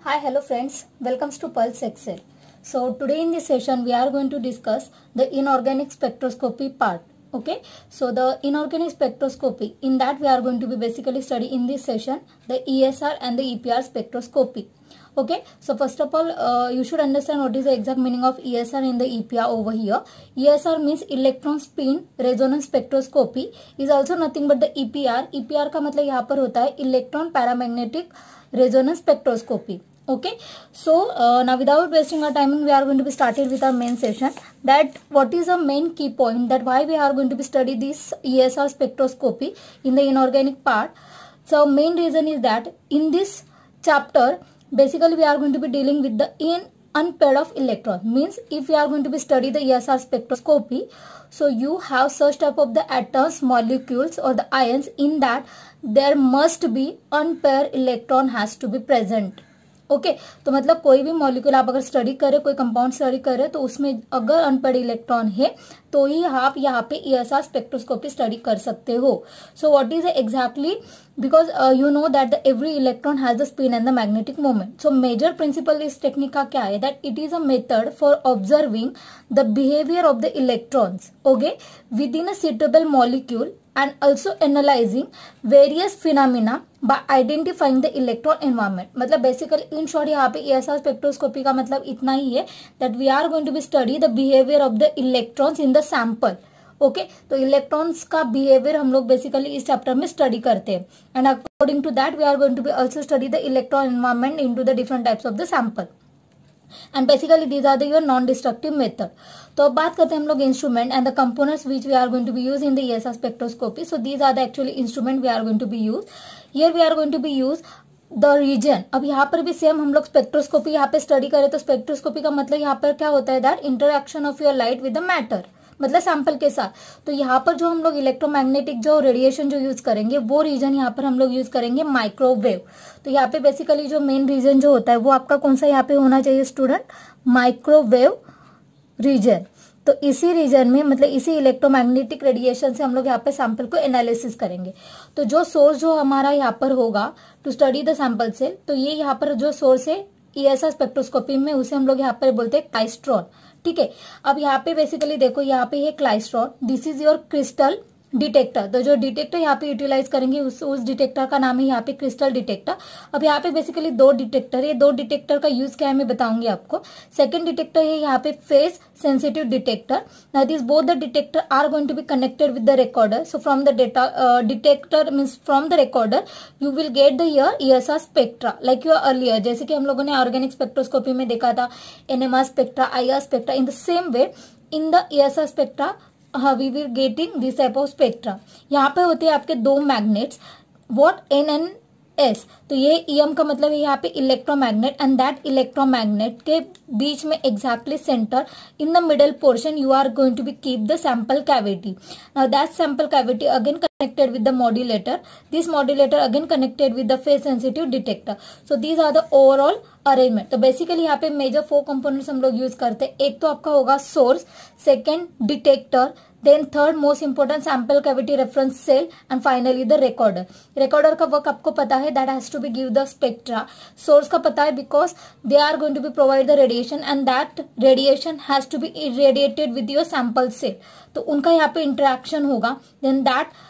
Hi, hello friends. Welcome to Pulse Excel. So today in this session we are going to discuss the inorganic spectroscopy part. Okay. So the inorganic spectroscopy, in that we are going to be basically study in this session the ESR and the EPR spectroscopy. Okay. So first of all, you should understand what is the exact meaning of ESR and the EPR over here. ESR means electron spin resonance spectroscopy is also nothing but the EPR. EPR का मतलब यहाँ पर होता है electron paramagnetic resonance spectroscopy. Okay, so now without wasting our time, we are going to be started with our main session. That what is the main key point, that why we are going to be study this ESR spectroscopy in the inorganic part. So main reason is that in this chapter basically we are going to be dealing with the unpaired of electron. Means if we are going to be study the ESR spectroscopy, so you have such type of the atoms, molecules or the ions, in that there must be unpaired electron has to be present. Okay तो मतलब कोई भी molecule आप अगर study करें, कोई compound study करें, तो उसमें अगर अनपेड इलेक्ट्रॉन है तो ही आप यहाँ पे ESR स्पेक्ट्रोस्कोपी स्टडी कर सकते हो. So what is exactly, because you know that the every electron has the spin and the magnetic moment. So major principle इस टेक्निक का क्या है, that it is a method for observing the behaviour of the electrons okay within a suitable molecule and also analyzing various phenomena by identifying the electron environment. मतलब basically in short यहाँ पे ESR spectroscopy का मतलब इतना ही है that we are going to be study the behavior of the electrons in the sample. Okay तो electrons का behaviour हम लोग बेसिकली इस चैप्टर में स्टडी करते हैं, and according to that we are going to be also study the electron environment into the different types of the sample, and basically these are the your non destructive method. तो अब बात करते हैं हम लोग instrument and the components which we are going to be use in the ESR spectroscopy. So these are the actually instrument we are going to be use. Here we are going to be use the region. अब यहाँ पर भी same हम लोग spectroscopy यहाँ पे study करें तो स्पेक्ट्रोस्कोपी का मतलब यहाँ पर क्या होता है, that interaction of your light with the matter, मतलब सैंपल के साथ. तो यहाँ पर जो हम लोग इलेक्ट्रोमैग्नेटिक जो रेडिएशन जो यूज करेंगे वो रीजन यहाँ पर हम लोग यूज करेंगे माइक्रोवेव. तो यहाँ पे बेसिकली जो मेन रीजन जो होता है वो आपका कौन सा यहाँ पे होना चाहिए स्टूडेंट, माइक्रोवेव रीजन. तो इसी रीजन में मतलब इसी इलेक्ट्रोमैग्नेटिक रेडिएशन से हम लोग यहाँ पे सैंपल को एनालिसिस करेंगे. तो जो सोर्स जो हमारा यहाँ पर होगा to study the sample cell, तो ये यहाँ पर जो सोर्स है ESR स्पेक्ट्रोस्कोपी में उसे हम लोग यहाँ पर बोलते हैं क्लाइस्ट्रॉन. ठीक है, अब यहाँ पे बेसिकली देखो यहाँ पे है klystron, this is your crystal detector. तो जो डिटेक्टर यहाँ पे यूटिलाइज करेंगे उस डिटेक्टर का नाम है यहाँ पे क्रिस्टल डिटेक्टर. अब यहाँ पे बेसिकली दो डिटेक्टर है, दो डिटेक्टर का यूज क्या है मैं बताऊंगी आपको. सेकंड डिटेक्टर है यहाँ पे phase sensitive detector. Now this both the detector are going to be connected with the recorder. So from the data detector means from the recorder you will get the your ESR spectra like your earlier, जैसे कि हम लोगों ने organic spectroscopy में देखा था NMR spectra, IR spectra. In the same way in the ESR spectra we will getting this type of spectra. यहाँ पे होते हैं आपके दो magnets, what N and S. तो ये EM का मतलब है यहाँ पे इलेक्ट्रोमैग्नेट, एंड दैट इलेक्ट्रोमैग्नेट के बीच में exactly centre in the middle portion you are going to be keep the sample cavity. Now that sample cavity again connected with the modulator. This modulator again connected with the phase sensitive detector. So these are the overall arrangement. तो basically यहाँ पे major 4 components हम लोग use करते हैं. एक तो आपका होगा source, second detector, then third most important sample cavity reference cell, and finally the recorder. Recorder का वर्क आपको पता है, that has to be give the spectra. Source का पता है because they are going to be provide the radiation and that radiation has to be irradiated with your sample cell. तो उनका यहाँ पे इंटरेक्शन होगा, then that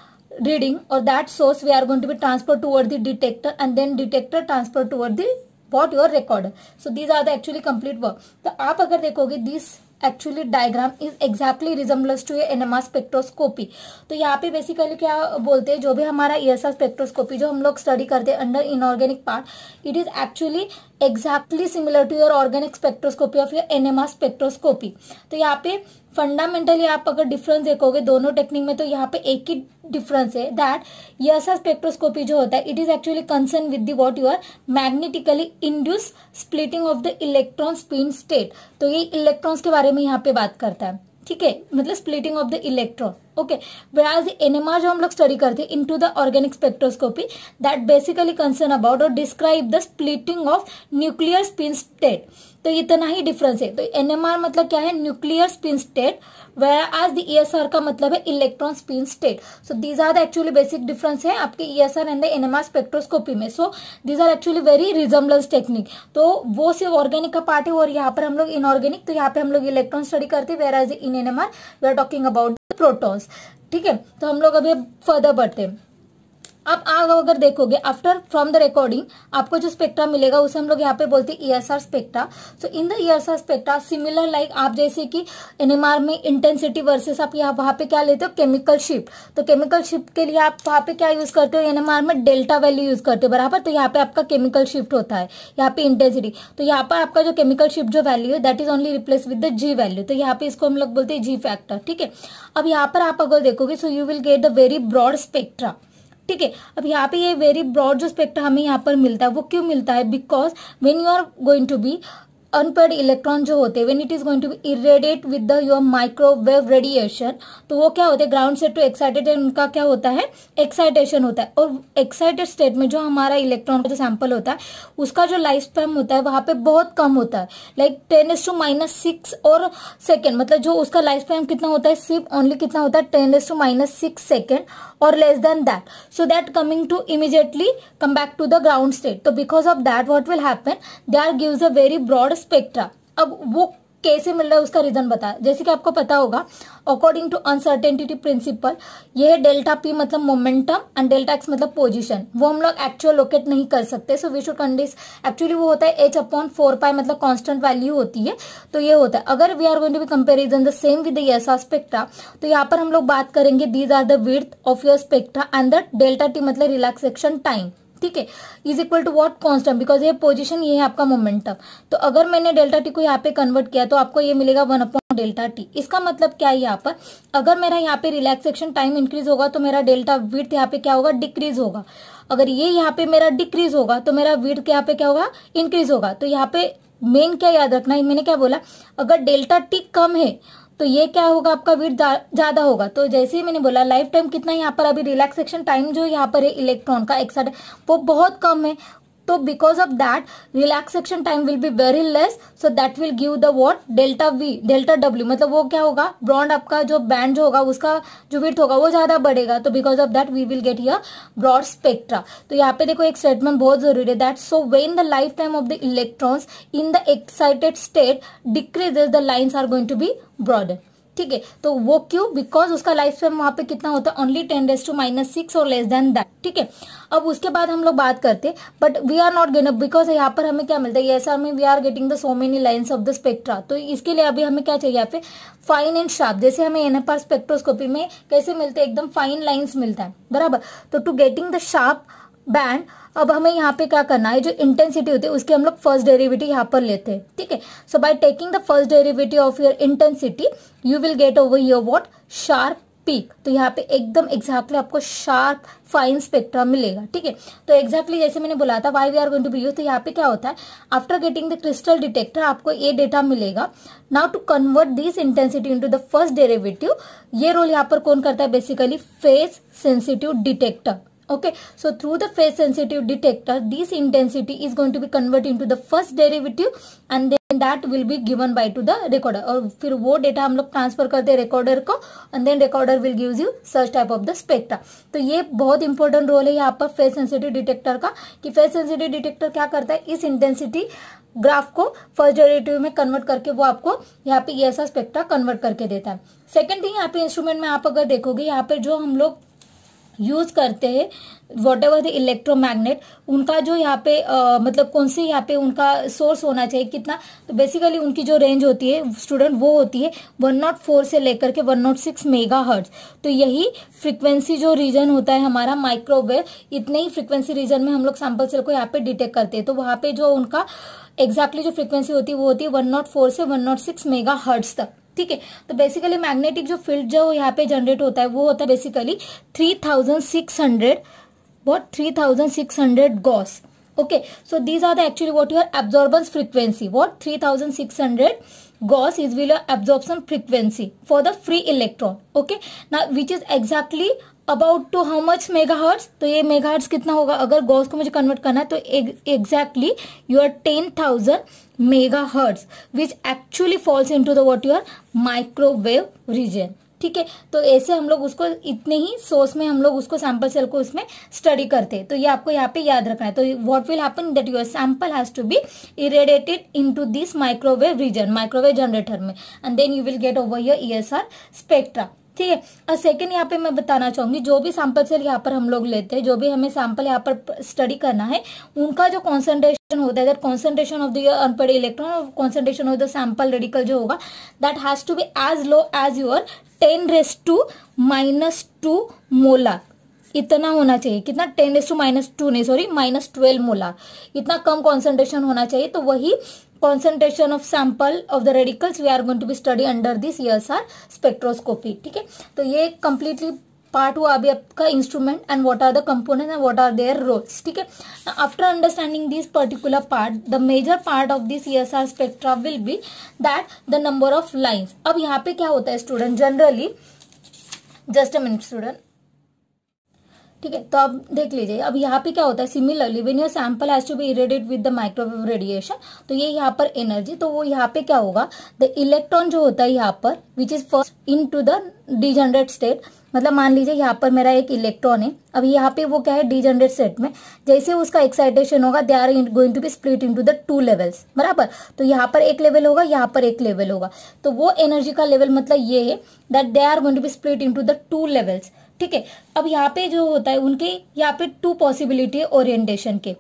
reading or that source we are going to be transferred toward the detector, and then detector transferred toward the what your recorder. So these are the actually complete work. तो आप अगर देखोगे this actually diagram is exactly resembles to a NMR spectroscopy. तो यहाँ पे basically क्या बोलते हैं, जो भी हमारा ESR स्पेक्ट्रोस्कोपी जो हम लोग स्टडी करते हैं under inorganic part, it is actually exactly similar to your organic spectroscopy of your NMR spectroscopy. तो यहाँ पे फंडामेंटली आप अगर डिफरेंस देखोगे दोनों टेक्निक में, तो यहाँ पे एक ही डिफरेंस है, दैट ESR स्पेक्ट्रोस्कोपी जो होता है it is actually concern with the what your magnetically induced splitting of the electron spin state. तो ये इलेक्ट्रॉन्स के बारे में यहाँ पे बात करता है. ठीक है, मतलब splitting of the electron. Okay. Whereas NMR जो हम लोग स्टडी करते हैं into the organic spectroscopy, that basically concern about और describe the splitting of nuclear spin state. तो इतना ही डिफरेंस है। तो एनएमआर मतलब क्या है, nuclear spin state, whereas the ESR का मतलब है electron spin state. So these are the actually basic difference है आपके ESR and the NMR spectroscopy में। So these are actually very resemblance technique. तो वो सिर्फ ऑर्गेनिक का पार्ट है और यहाँ पर हम लोग इनऑर्गेनिक, तो यहाँ पे हम लोग इलेक्ट्रॉन स्टडी करते हैं, whereas in NMR we are talking about the protons. ठीक है, तो हम लोग अभी फर्दर बढ़ते हैं। अब आगे अगर देखोगे आफ्टर फ्रॉम द रिकॉर्डिंग आपको जो स्पेक्ट्रा मिलेगा उसे हम लोग यहाँ पे बोलते हैं ESR spectra. So in the ESR spectra similar like आप जैसे कि एनएमआर में इंटेंसिटी वर्सेस आप यहाँ वहां पे क्या लेते हो, केमिकल शिफ्ट। तो केमिकल शिफ्ट के लिए आप वहां पे क्या यूज करते हो, एनएमआर में डेल्टा वैल्यू यूज करते हो, बराबर। तो यहाँ पे आपका केमिकल शिफ्ट होता है, यहाँ पे इंटेंसिटी। तो यहाँ पर आपका जो केमिकल शिफ्ट जो वैल्यू है that is only replace with the G value. तो यहाँ पे इसको हम लोग बोलते हैं जी फैक्टर। ठीक है, अब यहाँ पर आप अगर देखोगे so you will get the very broad spectra. ठीक है, अब यहाँ पे ये वेरी ब्रॉड जो स्पेक्ट्रा हमें यहाँ पर मिलता है वो क्यों मिलता है, because when you are going to be unpaired electron जो होते हैं when it is going to be irradiate with the your microwave radiation, तो वो क्या होते हैं ग्राउंड से टू एक्साइटेड, उनका क्या होता है एक्साइटेशन होता है। और एक्साइटेड स्टेट में जो हमारा इलेक्ट्रॉन का जो सैंपल होता है उसका जो लाइफ स्पैन होता है वहां पे बहुत कम होता है, लाइक 10⁻⁻⁶ और सेकेंड, मतलब जो उसका लाइफ स्पैन कितना होता है, सिर्फ ओनली कितना होता है 10⁻⁶ second or less than that, so that coming to immediately come back to the ground state. So because of that what will happen, there gives a very broad spectra. अब वो कैसे मिल रहा है उसका रीजन बता, जैसे कि आपको पता होगा अकॉर्डिंग टू अनसर्टेनिटी प्रिंसिपल ये डेल्टा पी मतलब मोमेंटम एंड डेल्टा एक्स मतलब पोजीशन, वो हम लोग एक्चुअल लोकेट नहीं कर सकते। सो वी शुड कंडीस, एक्चुअली वो होता है h/4π मतलब कांस्टेंट वैल्यू होती है। तो ये होता है अगर we are going to be comparison the same with the ESR spectra, तो यहाँ पर हम लोग बात करेंगे these are the width of your spectra and the delta T मतलब रिलैक्सेशन टाइम। ठीक है, is equal to what, constant, because ये पोजीशन ये है आपका मोमेंटम। तो अगर मैंने डेल्टा टी को यहाँ पे कन्वर्ट किया तो आपको ये मिलेगा 1/डेल्टा टी। इसका मतलब क्या है, यहाँ पर अगर मेरा यहाँ पे रिलैक्सेशन टाइम इंक्रीज होगा तो मेरा डेल्टा विड्थ यहाँ पे क्या होगा, डिक्रीज होगा। अगर ये यहाँ पे मेरा डिक्रीज होगा तो मेरा विड्थ यहाँ पे क्या होगा, इंक्रीज होगा। तो यहाँ पे मेन क्या याद रखना है, मैंने क्या बोला, अगर डेल्टा टी कम है तो ये क्या होगा, आपका विड्थ ज्यादा होगा। तो जैसे ही मैंने बोला लाइफ टाइम कितना यहाँ पर अभी रिलैक्सेशन टाइम जो यहाँ पर है इलेक्ट्रॉन का एक्साइटेड वो बहुत कम है, तो because of that relaxation time will be very less, so that will give the what, delta we delta W, मतलब वो क्या होगा, ब्रॉड आपका जो बैंड जो होगा उसका जो विड्थ होगा वो ज्यादा बढ़ेगा। तो because of that we will get here broad spectra. तो यहाँ पे देखो एक स्टेटमेंट बहुत जरूरी है, that so when the life time of the electrons in the excited state decreases the lines are going to be broader. ठीक है, तो वो क्यों, बिकॉज उसका लाइफ स्पैन वहां पे कितना होता है, ओनली 10⁻⁻⁶ और लेस देन दैट। ठीक है, अब उसके बाद हम लोग बात करते हैं, but we are not gain, because यहाँ पर हमें क्या मिलता है, ईएसआर में we are getting the so many lines of the spectra. तो इसके लिए अभी हमें क्या चाहिए, यहाँ पे फाइन एंड शार्प, जैसे हमें एनएमआर स्पेक्ट्रोस्कोपी में कैसे मिलते हैं, एकदम फाइन लाइन्स मिलता है, बराबर। तो to getting the sharp band अब हमें यहाँ पे क्या करना है, जो इंटेंसिटी होती है उसके हम लोग फर्स्ट डेरिवेटिव यहाँ पर लेते हैं। ठीक है, so by taking the first derivative of your intensity you will get over your what, sharp peak. तो यहाँ पे एकदम एग्जैक्टली आपको शार्प फाइन स्पेक्ट्रा मिलेगा। ठीक है, तो एग्जैक्टली जैसे मैंने बोला था why we are going to be use, तो यहाँ पे क्या होता है, after getting the crystal detector आपको ये डेटा मिलेगा। Now to convert this intensity into the first derivative, ये रोल यहाँ पर कौन करता है, basically phase sensitive detector. Okay, so through the phase sensitive detector this intensity is going to be converted into the first derivative and then that will be given by to the recorder, और फिर वो data हम लोग transfer करते हैं recorder को and then recorder will gives you such type of the spectra। तो ये बहुत इंपॉर्टेंट रोल है यहाँ पर फेज सेंसिटिव डिटेक्टर का, कि फेज सेंसिटिव डिटेक्टर क्या करता है, इस इंटेंसिटी ग्राफ को फर्स्ट डेरिवेटिव में कन्वर्ट करके वो आपको यहाँ पे ईएसआर स्पेक्ट्रा कन्वर्ट करके देता है। सेकेंड थिंग यहाँ पे इंस्ट्रूमेंट में आप अगर देखोगे यहाँ पे जो हम लोग यूज करते हैं वॉट एवर द इलेक्ट्रोमैग्नेट, उनका जो यहाँ पे मतलब कौन से यहाँ पे उनका सोर्स होना चाहिए कितना, तो बेसिकली उनकी जो रेंज होती है स्टूडेंट वो होती है 104 से लेकर के 106 मेगाहर्ट्ज। तो यही फ्रीक्वेंसी जो रीजन होता है हमारा माइक्रोवेव, इतने ही फ्रीक्वेंसी रीजन में हम लोग सैंपल सेल को यहाँ पे डिटेक्ट करते हैं। तो वहां पे जो उनका एग्जैक्टली जो फ्रीक्वेंसी होती है वो होती है 104 से 106 मेगाहर्ट्ज तक। ठीक है, तो बेसिकली मैग्नेटिक जो फील्ड जो यहाँ पे जनरेट होता है वो होता है basically 3600 Gauss. Okay, so these are the actually what your absorbance frequency. What 3600 Gauss is will absorption frequency for the free electron. Okay, now which is exactly about to how much megahertz. तो ये megahertz कितना होगा, अगर Gauss को मुझे convert करना है तो exactly your 10,000 megahertz which actually falls into the what your microwave region. ठीक है, तो ऐसे हम लोग उसको इतने ही सोर्स में हम लोग उसको सैंपल सेल को उसमें स्टडी करते हैं. तो ये आपको यहाँ पे याद रखना है. तो what will happen that your sample has to be irradiated into this microwave region, microwave generator में, and then you will get over your ESR spectra. ठीक है. और सेकेंड यहाँ पे मैं बताना चाहूंगी, जो भी सैंपल सेल यहाँ पर हम लोग लेते हैं, जो भी हमें सैंपल यहाँ पर स्टडी करना है, उनका जो कॉन्सेंट्रेशन होता है, that concentration of the unpaired electron और concentration of the sample radical जो होगा, that has to be as low as your 10⁻⁻² molar. इतना होना चाहिए. कितना? 10⁻² नहीं, सॉरी, -12 मोलार. इतना कम कॉन्सेंट्रेशन होना चाहिए. तो वही concentration of sample of the radicals we are going to be study under this ESR spectroscopy. ठीक है, तो ये completely पार्ट हुआ अभी आपका instrument and what are the component and what are their roles. ठीक है, after understanding this particular part, the major part of this ESR spectra will be that the number of lines. अब यहाँ पे क्या होता है student, generally, just a minute student. ठीक है, तो अब देख लीजिए, अब यहाँ पे क्या होता है, similarly when your sample has to be irradiate with the microwave radiation, तो ये यहाँ पर एनर्जी, तो वो यहाँ पे क्या होगा, द इलेक्ट्रॉन जो होता है यहाँ पर which is first into the degenerate state. मतलब मान लीजिए यहाँ पर मेरा एक इलेक्ट्रॉन है, अब यहाँ पे वो क्या है, डिजनरेट स्टेट में, जैसे उसका एक्साइटेशन होगा, they are going to be split into the 2 levels. बराबर, तो यहाँ पर एक लेवल होगा, यहाँ पर एक लेवल होगा. तो वो एनर्जी का लेवल मतलब ये है that they are going to be split into the 2 levels. ठीक है, अब यहाँ पे जो होता है उनके यहाँ पे 2 पॉसिबिलिटी है ओरिएंटेशन के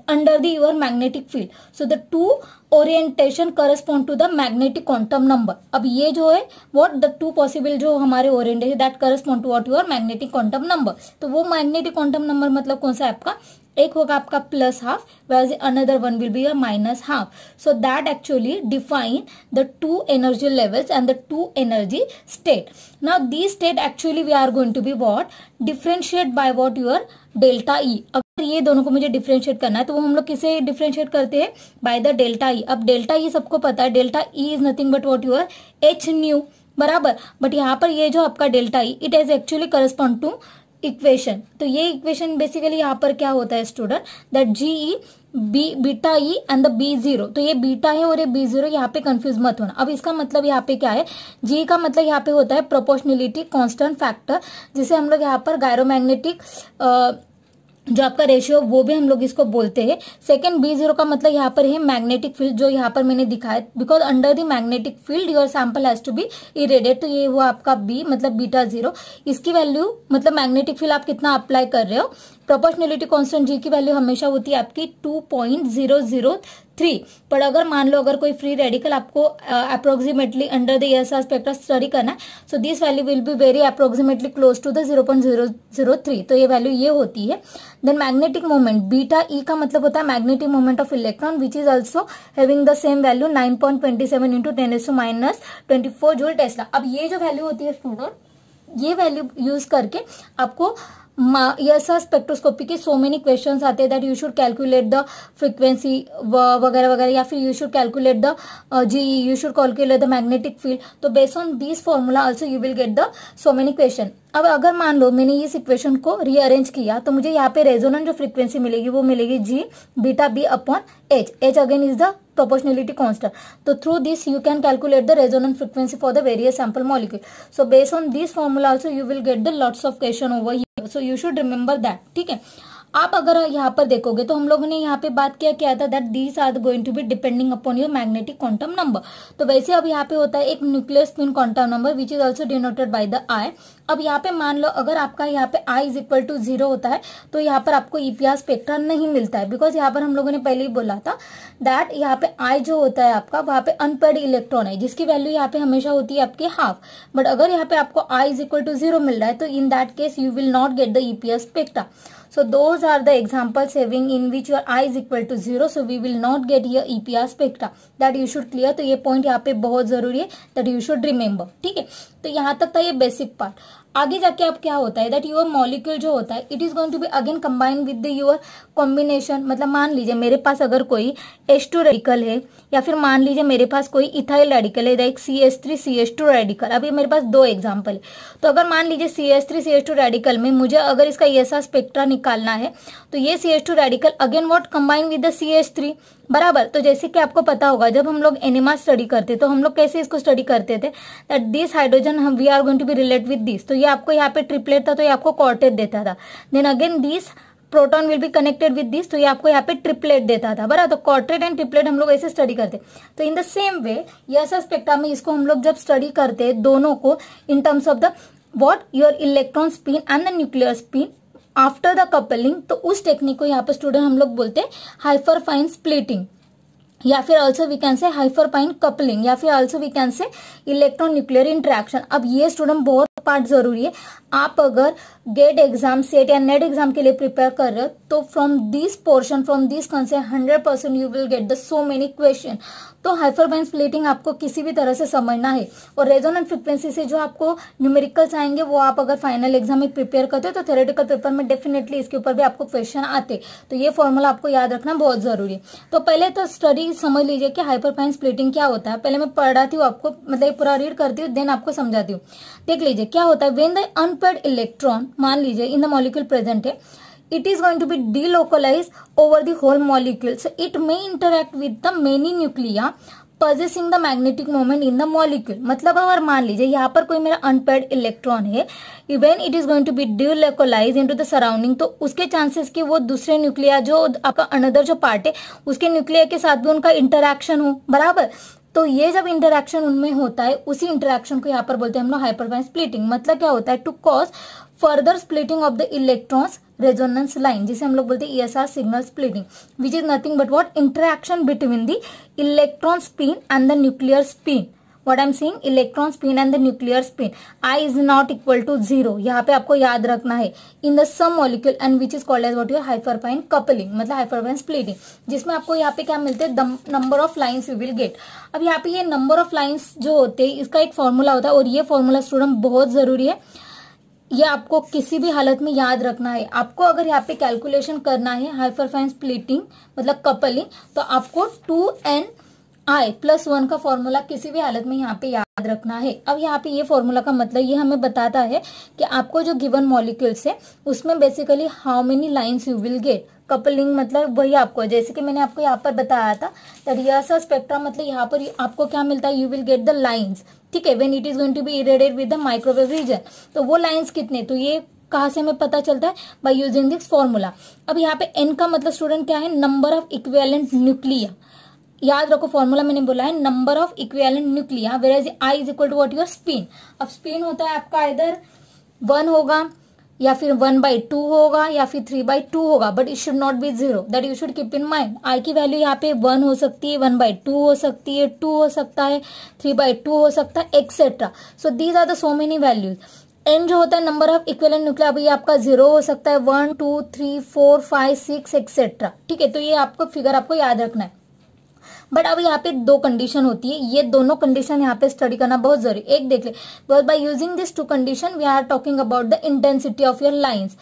under the your magnetic field. So the 2 orientation correspond to the magnetic quantum number. अब ये जो है व्हाट द 2 पॉसिबल जो हमारे orientation that correspond to what your magnetic quantum number. तो वो मैग्नेटिक क्वांटम नंबर मतलब कौन सा है आपका, एक होगा आपका +½ whereas another one will be a -½ so that actually define the 2 energy levels and the 2 energy state. Now these state actually we are going to be what differentiate by what your delta E. अगर ये दोनों को मुझे differentiate करना है तो वो हम लोग किसे डिफरेंशिएट करते हैं, बाय द डेल्टा E. अब डेल्टा E सबको पता है, delta E is nothing but what your hν. बराबर, बट यहाँ पर ये जो आपका delta E it is actually correspond to equation. तो ये इक्वेशन बेसिकली यहाँ पर क्या होता है student, that GE beta E and the B0. तो ये बीटा है और ये B0, यहाँ पे कंफ्यूज मत होना. अब इसका मतलब यहाँ पे क्या है, G का मतलब यहाँ पे होता है प्रोपोर्शनलिटी कांस्टेंट फैक्टर, जिसे हम लोग यहाँ पर गायरोमैग्नेटिक जो आपका रेशियो वो भी हम लोग इसको बोलते हैं. सेकंड B0 का मतलब यहाँ पर है मैग्नेटिक फील्ड, जो यहाँ पर मैंने दिखाया, because under the magnetic field your sample has to be irradiate. तो ये हुआ आपका B मतलब β0. इसकी वैल्यू मतलब मैग्नेटिक फील्ड आप कितना अप्लाई कर रहे हो. प्रोपोर्शनलिटी कांस्टेंट G की वैल्यू हमेशा होती है आपकी 2.003. पर अगर मान लो अगर कोई फ्री रेडिकल आपको approximately under the ESR spectra study करना है, so this value will be very approximately close to the 0.003. तो ये वैल्यू ये होती है. Then magnetic moment beta E का मतलब होता है magnetic moment of electron which is also having the same value 9.27 into 10⁻⁻24 joule tesla. अब ये जो वैल्यू होती है स्टूडेंट, ये वैल्यू यूज करके आपको ESR स्पेक्ट्रोस्कोपी के सो मेनी क्वेश्चंस आते हैं that you should calculate the frequency वगैरह वगैरह, या फिर you should calculate the GE, you should calculate the magnetic field. So based on this formula also you will get the so many question. अब अगर मान लो मैंने इस इक्वेशन को रीअरेंज किया तो मुझे यहाँ पे रेजोनेंट जो फ्रीक्वेंसी मिलेगी वो मिलेगी G beta B upon H. H again is the proportionality constant. So through this you can calculate the resonance frequency for the various sample molecule. So based on this formula also you will get the lots of question over here. So you should remember that. ठीक है, आप अगर यहाँ पर देखोगे तो हम लोगों ने यहाँ पे बात किया था that these are going to be depending upon your magnetic quantum number. तो वैसे अब यहाँ पे होता है एक nuclear spin quantum number which is also denoted by the I. अब यहाँ पे मान लो अगर आपका यहाँ पे I इज इक्वल टू 0 होता है तो यहाँ पर आपको EPR स्पेक्ट्रा नहीं मिलता है, बिकॉज यहाँ पर हम लोगों ने पहले ही बोला था दैट यहाँ पे I जो होता है आपका वहाँ पे अनपेड इलेक्ट्रॉन है जिसकी वैल्यू यहाँ पे हमेशा होती है आपकी हाफ. बट अगर यहाँ पे आपको I इज इक्वल टू 0 मिल रहा है तो in that case you will not get the EPR spectra. So those are the examples having in which your I is equal to 0. So we will not get here EPR spectra. That you should clear. तो ये point यहाँ पे बहुत जरूरी है that you should remember. ठीक है, तो यहाँ तक था ये बेसिक पार्ट। आगे जाके अब क्या होता है दैट योर मॉलिक्यूल जो होता है it is going to be again combine with the your combination. मतलब मान लीजिए मेरे पास अगर कोई H2 रेडिकल है या फिर मान लीजिए मेरे पास कोई इथाइल रेडिकल है लाइक CH3CH2 रेडिकल। अब ये मेरे पास दो एग्जांपल है। तो अगर मान लीजिए CH3CH2 रेडिकल में मुझे अगर इसका ESR स्पेक्ट्रा निकालना है तो ये CH2 radical again what combine with the CH3 बराबर। तो जैसे कि आपको पता होगा जब हम लोग एनिमा स्टडी करते तो हम लोग कैसे इसको स्टडी करते थे दैट दिस हाइड्रोजन हम we are going to be relate with this. तो ये आपको यहाँ पे ट्रिपलेट था तो ये आपको क्वार्टेट देता था। Then again this proton will be connected with this तो ये आपको यहाँ पे ट्रिपलेट देता था बराबर। तो क्वार्टेट एंड ट्रिपलेट हम लोग ऐसे स्टडी करते। तो इन the same way ESR spectra में इसको हम लोग जब स्टडी करते दोनों को in terms of the what your electron spin and the nuclear spin after the coupling, तो उस टेक्निक को यहाँ पे स्टूडेंट हम लोग बोलते हैं हाइपरफाइन स्प्लिटिंग या फिर also we can say hyperfine coupling या फिर also we can say electron nuclear interaction. अब ये स्टूडेंट बहुत पार्ट जरूरी है। आप अगर गेट एग्जाम सेट या नेट एग्जाम के लिए प्रिपेयर कर रहे हो तो from this portion from this concept 100% you will get the so many question. तो हाइपरफाइन स्प्लिटिंग आपको किसी भी तरह से समझना है और रेजोनेंट फ्रिक्वेंसी से जो आपको न्यूमेरिकल्स आएंगे वो आप अगर फाइनल एग्जाम में प्रिपेयर करते हो तो थ्योरेटिकल पेपर में डेफिनेटली इसके ऊपर भी आपको क्वेश्चन आते। तो ये फॉर्मूला आपको याद रखना बहुत जरूरी है। तो पहले तो स्टडी समझ लीजिए कि हाइपरफाइन स्प्लिटिंग क्या होता है। पहले मैं पढ़ाती हूँ आपको, मतलब पूरा रीड करती हूँ देन आपको समझाती हूँ। देख लीजिए क्या होता है व्हेन द अनपेयर्ड इलेक्ट्रॉन मान लीजिए इन द मॉलिक्यूल प्रेजेंट है it is going to be delocalized over the whole molecule, so it may interact with the many nuclei possessing the magnetic moment in the molecule। मतलब अगर मान लीजिए यहाँ पर कोई मेरा अनपेयर्ड इलेक्ट्रॉन है when it is going to be delocalized into the surrounding, तो उसके चांसेस कि वो दूसरे न्यूक्लिया जो आपका अनदर जो पार्ट है उसके न्यूक्लिया के साथ भी उनका इंटरेक्शन हो बराबर। तो ये जब इंटरेक्शन उनमें होता है उसी इंटरेक्शन को यहाँ पर बोलते हैं हम लोग हाइपरफाइन स्प्लिटिंग। मतलब क्या होता है to cause further splitting of the electrons resonance line जिसे हम लोग बोलते हैं ESR signal splitting which is nothing but what interaction between the electron spin and the nuclear spin. What I'm saying electron spin and the nuclear spin I is not equal to 0। यहाँ पे आपको याद रखना है in the some molecule and which is called as what your hyperfine coupling मतलब hyperfine splitting, जिसमें आपको यहाँ पे क्या मिलते हैं number of lines you will gate. अब यहाँ पे ये नंबर ऑफ लाइन्स जो होते हैं इसका एक फॉर्मूला होता है और ये फॉर्मूला स्टूडेंट बहुत जरूरी है। ये आपको किसी भी हालत में याद रखना है। आपको अगर यहाँ पे कैलकुलेशन करना है हाइपरफाइन स्प्लिटिंग मतलब कपलिंग तो आपको 2ni+1 का फॉर्मूला किसी भी हालत में यहाँ पे याद रखना है। अब यहाँ पे ये फॉर्मूला का मतलब ये हमें बताता है कि आपको जो गिवन मॉलिक्यूल्स है उसमें basically how many lines you will gate. Coupling मतलब वही आपको जैसे कि मैंने आपको यहाँ पर बताया था दैट ESR स्पेक्ट्रा मतलब यहाँ पर आपको क्या मिलता है you will get the lines. ठीक है when it is going to be irradiate with the microwave region. तो वो लाइंस कितने, तो ये कहाँ से हमें पता चलता है बाय यूजिंग दिस फॉर्मूला। अब यहाँ पे n का मतलब स्टूडेंट क्या है नंबर ऑफ इक्विवेलेंट न्यूक्लिया। याद रखो फॉर्मूला मैंने बोला है number of equivalent nuclei where I is equal to what your spin. अब स्पिन होता है आपका इधर 1 होगा या फिर 1/2 होगा या फिर 3/2 होगा but it should not be 0 that you should keep in mind. I की वैल्यू यहाँ पे 1 हो सकती है 1/2 हो सकती है 2 हो सकता है 3/2 हो सकता है etcetera. So these are the so many values. n जो होता है नंबर ऑफ इक्विवेलेंट न्यूक्लिया अभी आपका 0 हो सकता है 1 2 3 4 5 6 एक्सेट्रा। ठीक है तो ये आपको फिगर आपको याद रखना है। बट अब यहाँ पे दो कंडीशन होती है, ये दोनों कंडीशन यहाँ पे स्टडी करना बहुत जरूरी। एक देख ले because by using this two condition we are talking about the intensity of your lines.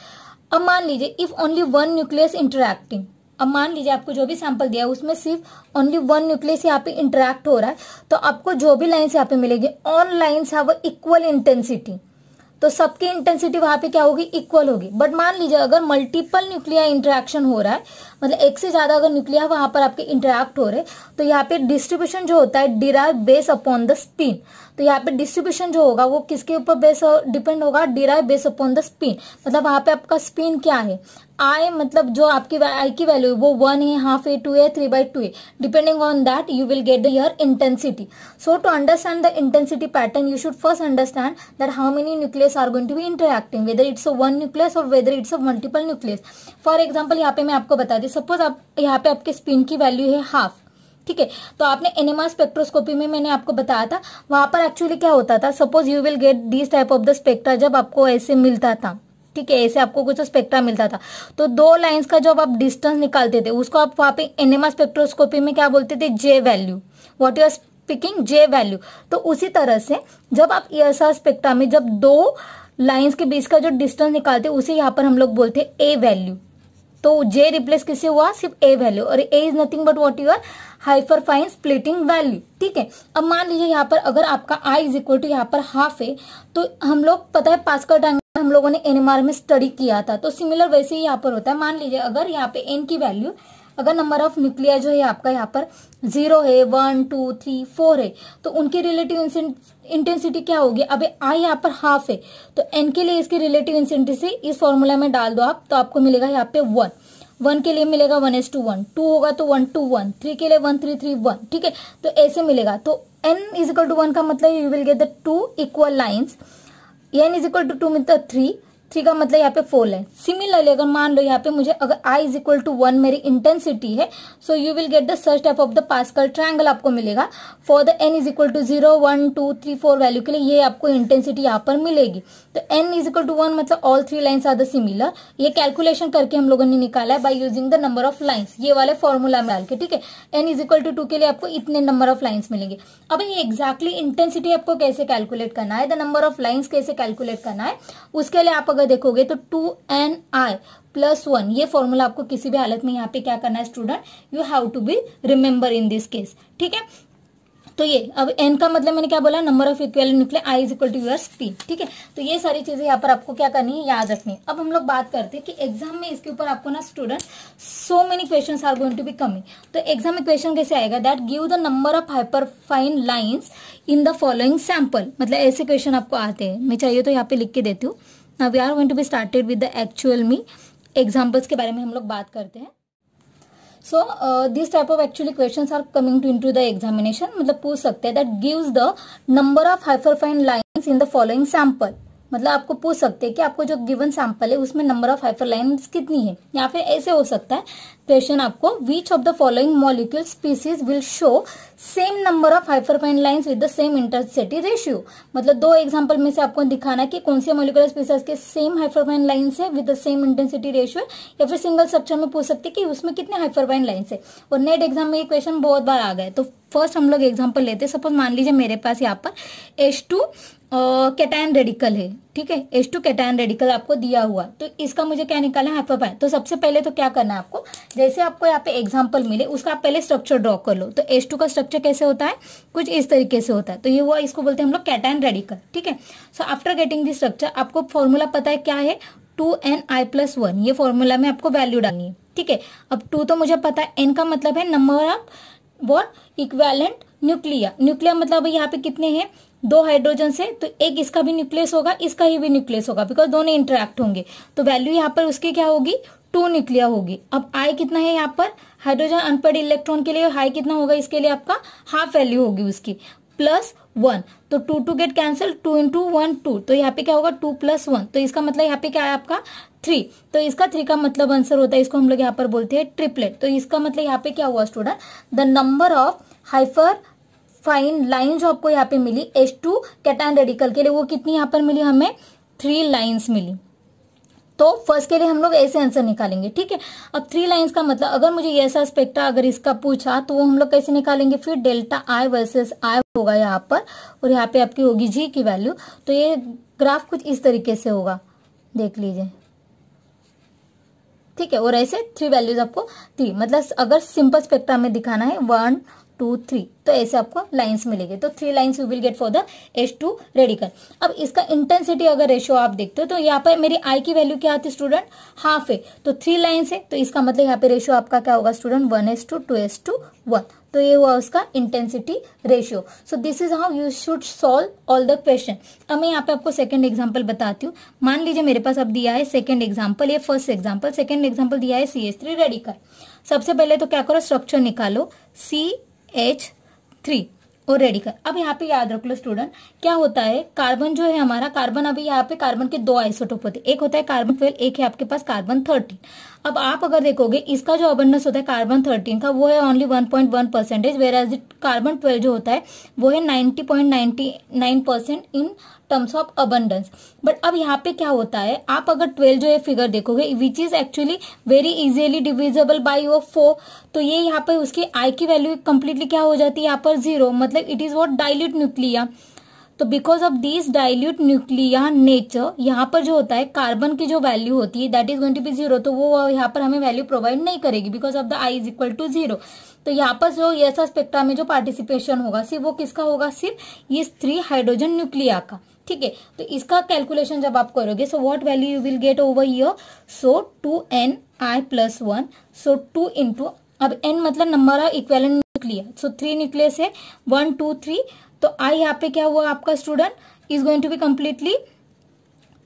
अब मान लीजिए if only one nucleus interacting, अब मान लीजिए आपको जो भी सैंपल दिया है उसमें सिर्फ ओनली वन न्यूक्लियस यहाँ पे इंटरैक्ट हो रहा है तो आपको जो भी लाइंस यहाँ पे मिलेगी on lines have equal intensity. तो सबकी इंटेंसिटी वहां पे क्या होगी इक्वल होगी। बट मान लीजिए अगर मल्टीपल न्यूक्लिया इंटरेक्शन हो रहा है मतलब एक से ज्यादा अगर न्यूक्लिया वहां पर आपके इंटरेक्ट हो रहे तो यहाँ पे डिस्ट्रीब्यूशन जो होता है derive base upon the spin. तो यहाँ पे डिस्ट्रीब्यूशन जो होगा वो किसके ऊपर बेस डिपेंड होगा derive base upon the spin. मतलब वहां पे आपका स्पिन क्या है I मतलब जो आपकी I की वैल्यू है वो 1 है हाफ है 2 है 3/2 है depending on that you will get the your intensity. So to understand the intensity pattern you should first understand that how many nucleus are going to be interacting whether it's a one nucleus और whether it's a multiple nucleus. For example यहाँ पे मैं आपको बता दी suppose आप यहाँ पे आपके स्पिन की वैल्यू है हाफ। ठीक है तो आपने एनएमआर स्पेक्ट्रोस्कोपी में मैंने आपको बताया था वहां पर एक्चुअली क्या होता था suppose you will get this type of the spectra जब आपको ऐसे मिलता था। ठीक है ऐसे आपको कुछ स्पेक्ट्रा मिलता था तो दो लाइंस का जब आप डिस्टेंस निकालते थे उसको आप वहां पे एनएमआर स्पेक्ट्रोस्कोपी में क्या बोलते थे J value. What your picking J value. तो उसी तरह से जब आप ESR स्पेक्ट्रा में जब दो लाइंस के बीच का जो डिस्टेंस निकालते हैं उसे यहाँ पर हम लोग बोलते हैं ए वैल्यू। तो जे रिप्लेस किससे हुआ, सिर्फ ए वैल्यू, और A is nothing but what your hyperfine splitting value. ठीक है, अब मान लीजिए यहाँ पर अगर आपका आई इज इक्वल टू यहाँ पर हाफ है, तो हम लोग पता है पास्कल ट्रायंगल हम लोगों ने NMR में स्टडी किया था, तो सिमिलर वैसे ही यहाँ पर होता है। मान लीजिए अगर यहाँ पे एन की वैल्यू, अगर नंबर ऑफ न्यूक्लिया जो है आपका यहाँ पर 0 है, 1 2 3 4 है, तो उनकी रिलेटिव इंटेंसिटी क्या होगी। अब आई यहाँ पर हाफ है, तो एन के लिए इसकी रिलेटिव इंटेंसिटी इस फॉर्मूला में डाल दो आप, तो आपको मिलेगा यहाँ पे 1 के लिए मिलेगा 1:1, 2 होगा तो 1:1, 3 के लिए 1 3 3 1। ठीक है, तो ऐसे मिलेगा। तो n इज इक्वल टू 1 का मतलब you will get the 2 equal lines, n is equal to 2 मतलब 3 का मतलब यहाँ पे 4 लाइन। सिमिलरली अगर मान लो यहाँ पे मुझे अगर I इज इक्वल टू 1 मेरी इंटेंसिटी है, so you will get the search type of the Pascal triangle आपको मिलेगा for the n is equal to 0 1 2 3 4 value के लिए, ये आपको इंटेंसिटी यहाँ पर मिलेगी। तो n इज इक्वल टू 1 मतलब all 3 lines are the similar. ये कैलकुलेशन करके हम लोगों ने निकाला है by using the number of lines, ये वाले फॉर्मूला में डाल के। ठीक है, n इज इक्वल टू 2 के लिए आपको इतने नंबर ऑफ लाइन्स मिलेंगे। अब ये एग्जैक्टली इंटेंसिटी आपको कैसे कैलकुलेट करना है, द नंबर ऑफ लाइन्स कैसे कैलकुलेट करना है, उसके लिए आप अगर देखोगे तो 2ni + 1 ये फॉर्मूला आपको किसी भी हालत में यहाँ पे क्या करना है student, you have to be remember in this case. ठीक है, तो ये अब n का मतलब मैंने क्या बोला, number of equivalent nuclei, I is equal to your speed. ठीक है, तो ये सारी चीजें यहाँ पर आपको क्या करनी है, याद रखनी है। अब हम लोग बात करते हैं कि एग्जाम में इसके ऊपर आपको ना student so many questions are going to be coming. तो एग्जाम में क्वेश्चन कैसे आएगा, that give the number of hyperfine lines in the following sample, मतलब ऐसे क्वेश्चन आपको आते हैं। मैं चाहिए तो यहाँ पे लिख के देती हूँ। Now we are going to be started with the actual me examples के बारे में हम लोग बात करते हैं। So this type of actually questions are coming to into the examination, मतलब पूछ सकते हैं that gives the number of hyperfine lines in the following sample. मतलब आपको पूछ सकते हैं कि आपको जो गिवन सैंपल है उसमें नंबर ऑफ हाइपर लाइन्स कितनी है, या फिर ऐसे हो सकता है क्वेश्चन आपको which of the following molecule species will show same number of hyperfine lines with the same intensity ratio. मतलब दो एग्जांपल में से आपको दिखाना है कि कौन से मॉलिक्यूलर स्पीसीज के सेम हाइपरफाइन लाइन्स है with the same intensity ratio, या फिर सिंगल स्ट्रक्चर में पूछ सकते हैं कि उसमें कितने हाइपरफाइन लाइन्स है। और नेट एग्जाम में ये क्वेश्चन बहुत बार आ गए। तो फर्स्ट हम लोग एग्जाम्पल लेते हैं। सपोज मान लीजिए मेरे पास यहाँ पर H2 कैटायन रेडिकल है। ठीक है, H2 कैटायन रेडिकल आपको दिया हुआ, तो इसका मुझे क्या निकालना है, हाइपरफाइन। तो सबसे पहले तो क्या करना है आपको, जैसे आपको यहाँ पे एग्जांपल मिले उसका आप पहले स्ट्रक्चर ड्रॉ कर लो। तो H2 का स्ट्रक्चर कैसे होता है, कुछ इस तरीके से होता है। तो ये हुआ, इसको बोलते हैं हम लोग कैटायन रेडिकल। ठीक है, so after getting this structure आपको फॉर्मूला पता है क्या है, 2ni + 1, ये फॉर्मूला में आपको वैल्यू डालनी है। ठीक है, अब 2 तो मुझे पता है, n का मतलब है number of what equivalent nuclei. Nuclei मतलब यहाँ पे कितने हैं, 2 हाइड्रोजन से, तो एक इसका भी न्यूक्लियस होगा, इसका ही भी न्यूक्लियस होगा, बिकॉज दोनों इंटरेक्ट होंगे। तो वैल्यू यहाँ पर उसकी क्या होगी, 2 न्यूक्लिया होगी। अब I कितना है यहाँ पर, हाइड्रोजन अनपेड इलेक्ट्रॉन के लिए हाई कितना होगा, इसके लिए आपका हाफ वैल्यू होगी उसकी, +1। तो 2 टू गेट कैंसल, 2 × 1 2, तो यहाँ पे क्या होगा 2 + 1, तो इसका मतलब यहाँ पे क्या है आपका 3। तो इसका 3 का मतलब आंसर होता है, इसको हम लोग यहाँ पर बोलते हैं ट्रिपलेट। तो इसका मतलब यहाँ पे क्या हुआ student, the number of hyper fine line जो आपको यहाँ पे मिली H2 कैटायन रेडिकल के लिए, वो कितनी यहाँ पर मिली हमें, 3 लाइन्स मिली। तो फर्स्ट के लिए हम लोग ऐसे आंसर निकालेंगे। ठीक है, अब 3 लाइन्स का मतलब अगर मुझे ऐसा स्पेक्ट्रा अगर इसका पूछा तो वो हम लोग कैसे निकालेंगे, फिर डेल्टा I वर्सेस I होगा यहाँ पर, और यहाँ पे आपकी होगी G की वैल्यू। तो ये ग्राफ कुछ इस तरीके से होगा, देख लीजिए। ठीक है, और ऐसे 3 वैल्यूज आपको 3, मतलब अगर सिंपल स्पेक्ट्रा में दिखाना है 1 2 3, तो ऐसे आपको लाइंस मिलेंगे। तो 3 lines you will get for the H2 radical. अब इसका इंटेंसिटी अगर रेशियो आप देखते हो तो यहाँ पर मेरी I की वैल्यू क्या आती है स्टूडेंट, हाफ है। तो 3 लाइंस है, तो इसका मतलब यहाँ पे रेशियो आपका क्या होगा स्टूडेंट, 1:2 2:1। तो ये हुआ उसका intensity ratio. So this is how you should solve all the question. अब मैं यहाँ पे आपको सेकंड एग्जांपल बताती हूँ। मान लीजिए मेरे पास अब दिया है सेकंड एग्जांपल, ये फर्स्ट एग्जांपल, सेकंड एग्जांपल दिया है CH3 रेडिकल। सबसे पहले तो क्या करो, स्ट्रक्चर निकालो CH3 और रेडिकल। अब यहाँ पे याद रख लो स्टूडेंट, क्या होता है, कार्बन जो है हमारा, कार्बन अभी यहाँ पे कार्बन के 2 आइसोटोप होते हैं, एक होता है कार्बन 12, एक है आपके पास कार्बन 13। अब आप अगर देखोगे इसका जो अबंडेंस होता है कार्बन 13 का वो है ओनली 1.1%, वेयर एज कार्बन 12 जो होता है वो है 90.99% in terms of abundance. But अब यहाँ पे क्या होता है, आप अगर 12 जो ये फिगर देखोगे which is actually very easily divisible by your 4, तो ये यहाँ पे उसकी आई की वैल्यू कंप्लीटली क्या हो जाती है यहाँ पर 0, मतलब it is what dilute nuclei. तो because of this dilute nuclei nature यहाँ पर जो होता है कार्बन की जो वैल्यू होती है that is going to be 0, तो वो यहाँ पर हमें वैल्यू प्रोवाइड नहीं करेगी because of the I is equal to 0। तो यहाँ पर जो ऐसा स्पेक्ट्रा में जो पार्टिसिपेशन होगा सिर्फ वो किसका होगा, सिर्फ ये 3 हाइड्रोजन न्यूक्लिया का। ठीक है, तो इसका कैलकुलेशन जब आप करोगे so what value you will get over here, so 2ni+1, so 2 into, अब n मतलब number of equivalent nuclei, so 3 nucleus है 1 2 3, तो आई यहाँ पे क्या हुआ आपका student is going to be completely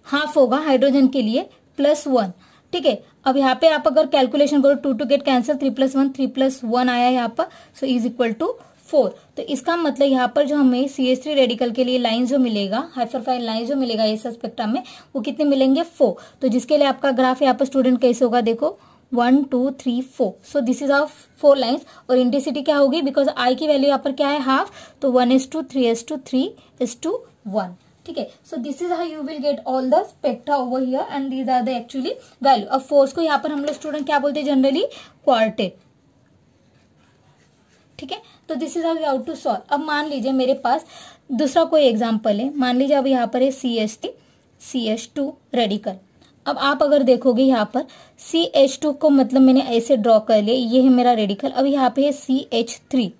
half होगा हाइड्रोजन के लिए +1। ठीक है, अब यहाँ पे आप अगर कैलकुलेशन करो 2 गेट कैंसिल, 3+1 आया यहाँ पर, सो इज इक्वल टू 4। तो इसका मतलब यहाँ पर जो हमें CH3 रेडिकल के लिए लाइन जो मिलेगा, हाइपरफाइन लाइन जो मिलेगा इस स्पेक्ट्रम में, वो कितने मिलेंगे 4। तो जिसके लिए आपका ग्राफ यहाँ पर स्टूडेंट कैसे होगा, देखो 1 2 3 4, so this is our 4 lines. और इंटेंसिटी क्या होगी, बिकॉज आई की वैल्यू यहाँ पर क्या है हाफ, तो 1:3:3:1। ठीक है, so this is how you will get all the spectra over here and these are the actually value. अब फोर्स को यहाँ पर हम लोग स्टूडेंट क्या बोलते हैं जनरली, क्वार्टेट। ठीक है, तो this is how you how to solve. अब मान लीजिए मेरे पास दूसरा कोई एग्जांपल है, मान लीजिए अब यहाँ पर है CH3 CH2 रेडिकल। अब आप अगर देखोगे यहाँ पर CH2 को मतलब मैंने ऐसे ड्रॉ कर लिया, ये है मेरा रेडिकल। अब यहाँ पे है CH3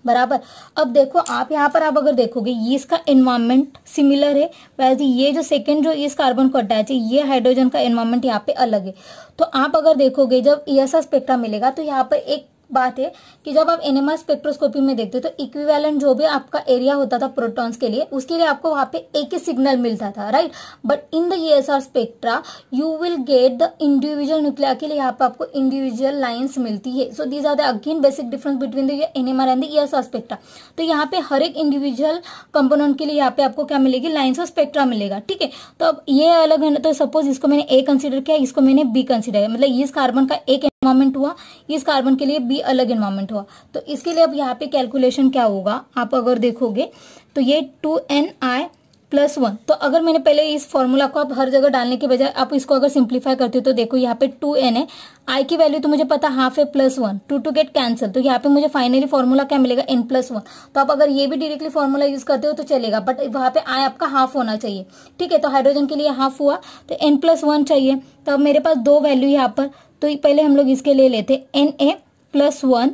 बराबर। अब देखो आप यहाँ पर आप अगर देखोगे ये इसका एनवायरमेंट सिमिलर है, वैसे ये जो सेकंड जो इस कार्बन को अटैच है ये हाइड्रोजन का एनवायरमेंट यहाँ पे अलग है। तो आप अगर देखोगे जब ऐसा स्पेक्ट्रा मिलेगा तो यहाँ पर एक बात है कि जब आप एनएमआर स्पेक्ट्रोस्कोपी में देखते हो तो इक्विवेलेंट जो भी आपका एरिया होता था प्रोटॉन्स के लिए उसके लिए आपको वहां पे एक ही सिग्नल मिलता था, right. But in the ESR spectra you will get the individual nuclei के लिए यहाँ पे आपको इंडिविजुअल लाइंस मिलती है। So these are the again basic difference between the NMR and the ESR spectra. तो यहाँ पे हर एक इंडिविजुअल कंपोनेंट के लिए यहाँ पे आपको क्या मिलेगी, लाइन्स ऑफ स्पेक्ट्रा मिलेगा। ठीक है, तो अब ये अलग है, तो सपोज इसको मैंने A कंसिडर किया, इसको मैंने B कंसिडर किया, मतलब इस कार्बन का एक एनवायरमेंट हुआ, इस कार्बन के लिए B अलग एनवायरमेंट हुआ। तो इसके लिए अब यहाँ पे कैलकुलेशन क्या होगा, आप अगर देखोगे तो ये 2ni+1। तो अगर मैंने पहले इस फॉर्मूला को आप हर जगह डालने के बजाय आप इसको अगर सिंप्लीफाई करते हो तो देखो यहाँ पे 2n है, आई की वैल्यू तो मुझे पता हाफ है +1, 2 गेट कैंसिल, तो यहाँ पे मुझे फाइनली फॉर्मूला क्या मिलेगा n+1। तो आप अगर ये भी डायरेक्टली फॉर्मूला यूज करते हो तो चलेगा, बट वहां पे आई आपका हाफ होना चाहिए। ठीक है, तो हाइड्रोजन के लिए हाफ हुआ तो n+1 चाहिए। तो अब मेरे पास 2 वैल्यू यहाँ पर, तो पहले हम लोग इसके लिए लेते Na+1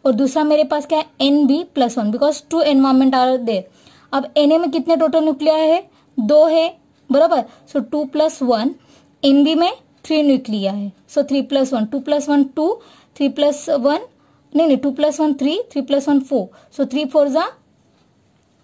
और दूसरा मेरे पास क्या है Nb+1, because 2 environment are there. अब Na में कितने टोटल न्यूक्लिया है, 2 है बराबर, सो 2+1। Nb में 3 न्यूक्लिया है, सो 3+1, 2+1 2, 3+1 नहीं 2+1 3, 3+1 4, सो 3 4 जा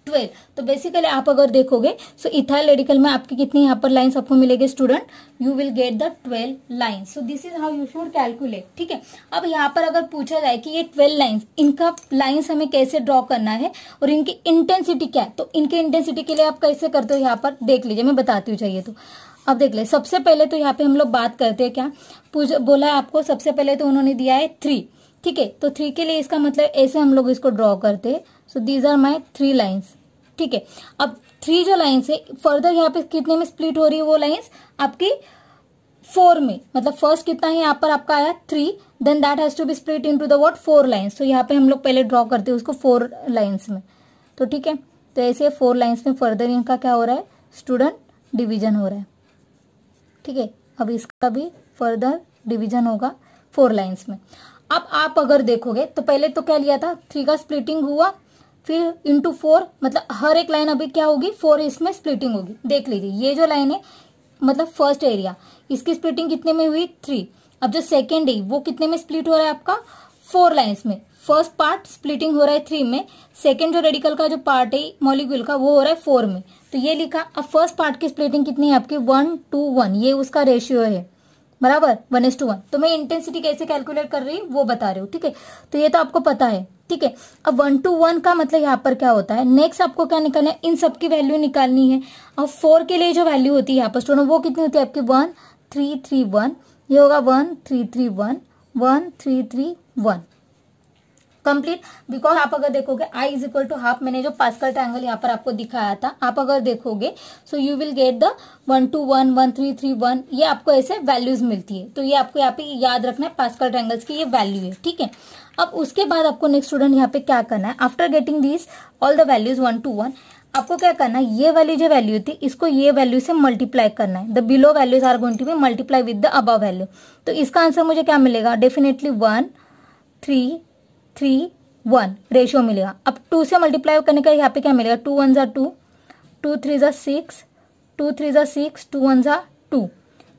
12। तो बेसिकली आप अगर देखोगे सो इथाइल रेडिकल में आपकी कितनी यहाँ पर लाइंस आपको मिलेगी student, you will get the 12 lines. So this is how you should calculate. ठीक है, अब यहाँ पर अगर पूछा जाए कि ये 12 लाइंस, इनका लाइंस हमें कैसे ड्रॉ करना है और इनकी इंटेंसिटी क्या है, तो इनके इंटेंसिटी के लिए आप कैसे करते हो यहाँ पर देख लीजिए, मैं बताती हूँ चाहिए तो। अब देख ले, सबसे पहले तो यहाँ पे हम लोग बात करते हैं क्या बोला है आपको, सबसे पहले तो उन्होंने दिया है 3। ठीक है, तो 3 के लिए इसका मतलब ऐसे हम लोग इसको ड्रॉ करते हैं। So these are my 3 lines. ठीक है, अब 3 जो लाइन्स है फर्दर यहाँ पे कितने में स्प्लिट हो रही है वो लाइन्स आपकी 4 में, मतलब फर्स्ट कितना है यहाँ पर आपका आया 3, then that has to be split into the what 4 lines. तो यहाँ पे हम लोग पहले ड्रॉ करते हैं उसको 4 लाइन्स में। तो ठीक है, तो ऐसे 4 लाइन्स में फर्दर इनका क्या हो रहा है स्टूडेंट, डिवीजन हो रहा है। ठीक है, अब इसका भी फर्दर डिवीजन होगा 4 लाइन्स में। अब आप अगर देखोगे तो पहले तो क्या लिया था 3 का स्प्लिटिंग हुआ, फिर इंटू 4, मतलब हर एक लाइन अभी क्या होगी 4 इसमें स्प्लिटिंग होगी। देख लीजिए ये जो लाइन है मतलब फर्स्ट एरिया, इसकी स्प्लिटिंग कितने में हुई 3। अब जो सेकेंड है वो कितने में स्प्लिट हो रहा है आपका 4 लाइन्स में। फर्स्ट पार्ट स्प्लिटिंग हो रहा है 3 में, सेकेंड जो रेडिकल का जो पार्ट है मॉलिक्यूल का वो हो रहा है 4 में। तो ये लिखा। अब फर्स्ट पार्ट की स्प्लिटिंग कितनी है आपकी 1:1, ये उसका रेशियो है बराबर 1:1। तो मैं इंटेंसिटी कैसे कैलकुलेट कर रही हूँ वो बता रही हूँ। ठीक है, तो ये तो आपको पता है। ठीक है, अब 1:1 का मतलब यहाँ पर क्या होता है, नेक्स्ट आपको क्या निकालना है, इन सबकी वैल्यू निकालनी है। अब 4 के लिए जो वैल्यू होती है यहाँ पर स्टूडेंट वो कितनी होती है आपकी 1 3 3 1, ये होगा 1 3 3 1 1 3 3 1 कंप्लीट। बिकॉज आप अगर देखोगे I is equal to half, मैंने जो पास्कल ट्रायंगल यहाँ पर आपको दिखाया था, आप अगर देखोगे so you will get the 1 2 1 1 3 3 1, ये आपको ऐसे वैल्यूज मिलती है। तो ये आपको यहाँ पे याद रखना है, पास्कल ट्रायंगल्स की ये वैल्यू है, ठीक है। अब उसके बाद आपको नेक्स्ट स्टूडेंट यहाँ पे क्या करना है, after getting this all the values 1 to 1, आपको क्या करना है, ये वाली जो वैल्यू थी इसको ये वैल्यू से मल्टीप्लाई करना है। The below values are going to be multiply with the above value. तो इसका आंसर मुझे क्या मिलेगा, डेफिनेटली 1 3 3 1 रेशियो मिलेगा। अब 2 से मल्टीप्लाई करने का यहाँ पे क्या मिलेगा, 2 1 2 2 3 6 2 3 6 2 1 2।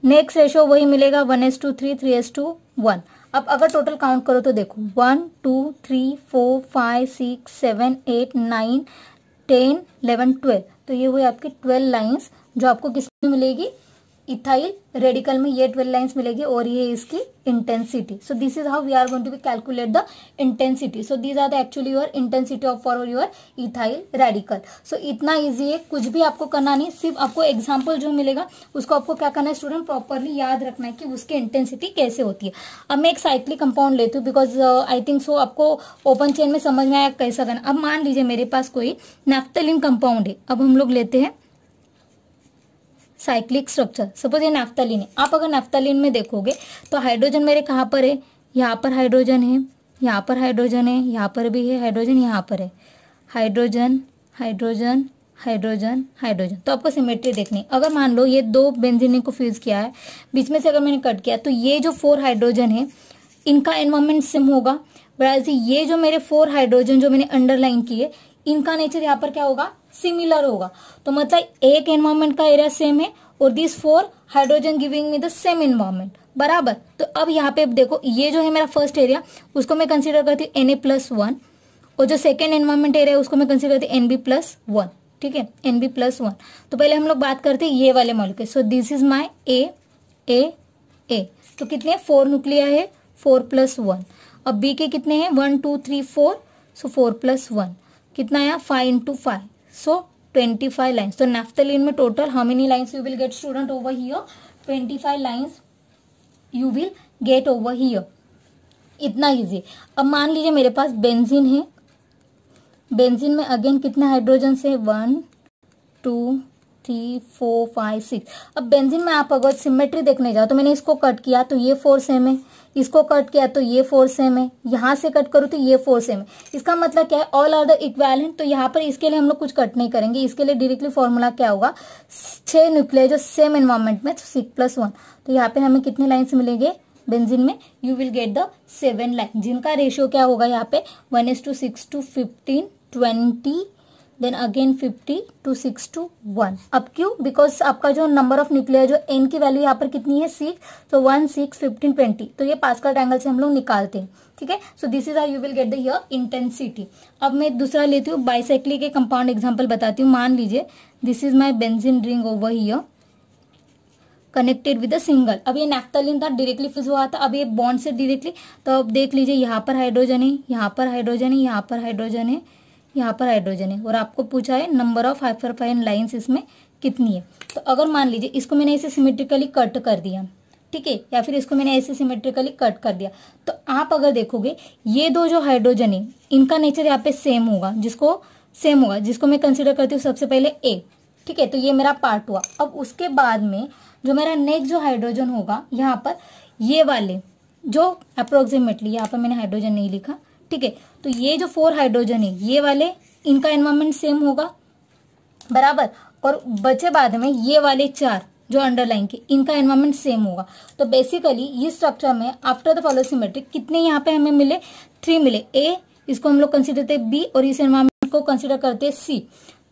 नेक्स्ट रेशियो वही मिलेगा 1:3 3:1। अब अगर टोटल काउंट करो तो देखो 1 2 3 4 5 6 7 8 9 10 11 12, तो ये हुई आपकी 12 लाइन्स जो आपको किसमें मिलेगी, इथाइल रेडिकल में ये 12 लाइन्स मिलेगी और ये इसकी intensity. So this is how we are going to be calculate the intensity. So these are the actually your intensity of for your ethyl radical. सो इतना इजी है, कुछ भी आपको करना नहीं, सिर्फ आपको एग्जाम्पल जो मिलेगा उसको आपको क्या करना है स्टूडेंट, प्रॉपरली याद रखना है कि उसकी इंटेंसिटी कैसे होती है। अब मैं एक साइक्लिक कंपाउंड लेती हूँ बिकॉज आई थिंक सो आपको ओपन चेन में समझ में आया कैसा करना। अब मान लीजिए मेरे पास कोई नैफ्थलीन कंपाउंड है, अब हम लोग लेते हैं साइक्लिक स्ट्रक्चर, सपोज ये नैफ्थलीन है। आप अगर नैफ्थलीन में देखोगे तो हाइड्रोजन मेरे कहाँ पर है, यहाँ पर हाइड्रोजन है, यहाँ पर हाइड्रोजन है, यहाँ पर भी है हाइड्रोजन, यहाँ पर है हाइड्रोजन हाइड्रोजन हाइड्रोजन हाइड्रोजन। तो आपको सिमेट्री देखनी, अगर मान लो ये 2 बेंजीन को फ्यूज किया है, बीच में से अगर मैंने कट किया तो ये जो 4 हाइड्रोजन है इनका एनवायरमेंट सेम होगा, बराबर ये जो मेरे 4 हाइड्रोजन जो मैंने अंडरलाइन किए इनका नेचर यहाँ पर क्या होगा, सिमिलर होगा। तो मतलब एक एनवायरमेंट का एरिया सेम है और this 4 hydrogen giving me the same environment, बराबर। तो अब यहाँ पे देखो ये जो है मेरा फर्स्ट एरिया उसको मैं कंसीडर करती हूँ Na+1 और जो सेकेंड एनवायरमेंट एरिया है उसको मैं कंसीडर करती हूँ Nb+1, ठीक है, Nb+1। तो पहले हम लोग बात करते हैं ये वाले molecule. So this is my A। तो कितने 4 न्यूक्लिया है, 4+1। अब B के कितने हैं 1 2 3 4, सो 4+1 कितना आया 5 × 5, सो 25 लाइन्स। तो नैफ्थलीन में total how many lines you will gate student over here, 25 lines you will get over here. इतना इजी। अब मान लीजिए मेरे पास बेंजीन है, बेंजीन में अगेन कितने हाइड्रोजन है 1 2 3 4 5 6। अब बेंजीन में आप अगर सिमेट्री देखने जाओ तो मैंने इसको कट किया तो ये 4 सेम है, इसको कट किया तो ये 4 सेम है, यहाँ से कट करूँ तो ये 4 सेम है। इसका मतलब क्या है, ऑल आर द इक्विवेलेंट। तो यहाँ पर इसके लिए हम लोग कुछ कट नहीं करेंगे, इसके लिए डायरेक्टली फॉर्मूला क्या होगा, 6 न्यूक्लियर जो सेम एनवायरमेंट में, तो 6+1। तो यहाँ पे हमें कितने लाइन्स मिलेंगे बेंजीन में, you will get the 7 line, जिनका रेशियो क्या होगा यहाँ पे 1:6:15 20 देन अगेन 50:6:1। अब क्यों, बिकॉज आपका जो नंबर ऑफ न्यूक्लियर जो एन की वैल्यू यहाँ पर कितनी है 6, तो 1 6 15 20। तो ये पास्कल ट्रायंगल से हम लोग निकालते हैं, ठीक है। So this is how you will get the here intensity. अब मैं दूसरा लेती हूँ बाइसाइक्लिक के कंपाउंड एग्जाम्पल बताती हूँ। मान लीजिए this is my benzene ring over here connected with a single. अब ये नैफ्थलीन था, डायरेक्टली फिक्स हुआ था, अब ये बॉन्ड से डायरेक्टली। तो अब देख लीजिए यहाँ पर हाइड्रोजन है, यहाँ पर हाइड्रोजन है, यहाँ पर हाइड्रोजन है, यहाँ पर हाइड्रोजन है, और आपको पूछा है नंबर ऑफ हाइपरफाइन लाइंस इसमें कितनी है। तो अगर मान लीजिए इसको मैंने ऐसे सिमेट्रिकली कट कर दिया, ठीक है, या फिर इसको मैंने ऐसे सिमेट्रिकली कट कर दिया, तो आप अगर देखोगे ये 2 जो हाइड्रोजन है इनका नेचर यहाँ पे सेम होगा, जिसको मैं कंसिडर करती हूँ सबसे पहले ए, ठीक है। तो ये मेरा पार्ट हुआ। अब उसके बाद में जो मेरा नेक्स्ट जो हाइड्रोजन होगा यहाँ पर, ये वाले जो अप्रोक्सीमेटली, यहाँ पर मैंने हाइड्रोजन नहीं लिखा, ठीक है। तो ये जो 4 हाइड्रोजन है ये वाले, इनका एनवायरमेंट सेम होगा, बराबर। और बचे बाद में ये वाले 4 जो अंडरलाइन के, इनका एनवायरमेंट सेम होगा। तो बेसिकली ये स्ट्रक्चर में आफ्टर द फॉलो सिमेट्री कितने यहाँ पे हमें मिले, 3 मिले। ए इसको हम लोग कंसिडर करते हैं बी, और इस एनवायरमेंट को कंसिडर करते हैं सी।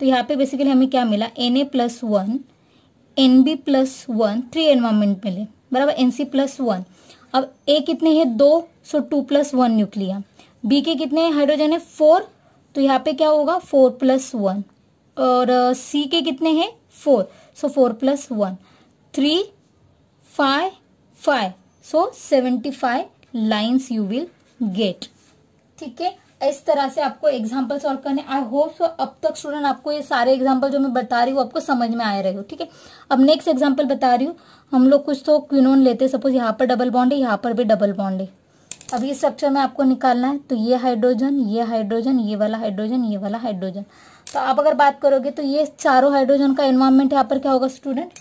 तो यहाँ पे बेसिकली हमें क्या मिला, Na+1 Nb+1, 3 एनवायरमेंट मिले, बराबर, Nc+1। अब ए कितने हैं 2, सो 2+1 न्यूक्लिया। बी के कितने हाइड्रोजन है 4, तो यहाँ पे क्या होगा 4+1, और सी के कितने हैं 4, सो 4+1, 3 5 5, सो 75 लाइन्स यू विल गेट, ठीक है। इस तरह से आपको एग्जाम्पल सॉल्व करने। आई होप सो अब तक स्टूडेंट आपको ये सारे एग्जाम्पल जो मैं बता रही हूँ आपको समझ में आ रहे हो, ठीक है। अब नेक्स्ट एग्जाम्पल बता रही हूँ, हम लोग कुछ तो क्विनोन लेते हैं, सपोज यहाँ पर डबल बॉन्ड है, यहाँ पर भी डबल बॉन्ड है। अब ये स्ट्रक्चर में आपको निकालना है, तो ये हाइड्रोजन, ये हाइड्रोजन, ये वाला हाइड्रोजन, ये वाला हाइड्रोजन। तो आप अगर बात करोगे तो ये चारों हाइड्रोजन का एनवायरमेंट यहाँ पर क्या होगा student,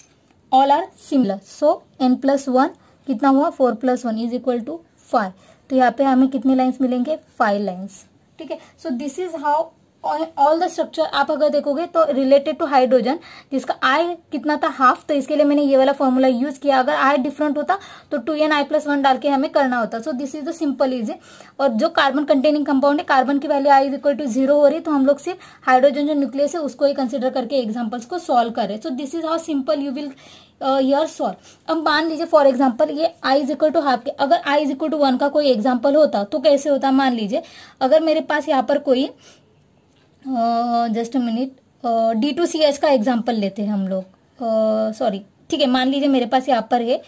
all are similar. So n+1 कितना हुआ, 4+1 इज इक्वल टू 5। तो यहाँ पे हमें कितने लाइंस मिलेंगे, 5 लाइंस, ठीक है। So this is how all the structure आप अगर देखोगे तो रिलेटेड टू हाइड्रोजन, जिसका आई कितना था, हाफ, तो इसके लिए मैंने ये वाला फॉर्मूला यूज किया। अगर आई डिफरेंट होता तो 2n(i+1) डाल के हमें करना होता। So this is the simple easy. और जो कार्बन कंटेनिंग कंपाउंड है, कार्बन की value I is equal to 0 हो रही, तो हम लोग सिर्फ हाइड्रोजन जो न्यूक्लियस है उसको ही कंसिडर करके एग्जाम्पल्स को सॉल्व करें। So this is how simple you will your solve. अब मान लीजिए फॉर एग्जाम्पल ये I is equal to half के, अगर आई इज इक्वल टू 1 का कोई एग्जाम्पल होता तो कैसे होता, मान लीजिए अगर मेरे पास यहाँ पर कोई जस्ट अ मिनट D2CH का एग्जाम्पल लेते हैं हम लोग, सॉरी ठीक है, मान लीजिए मेरे पास यहाँ पर है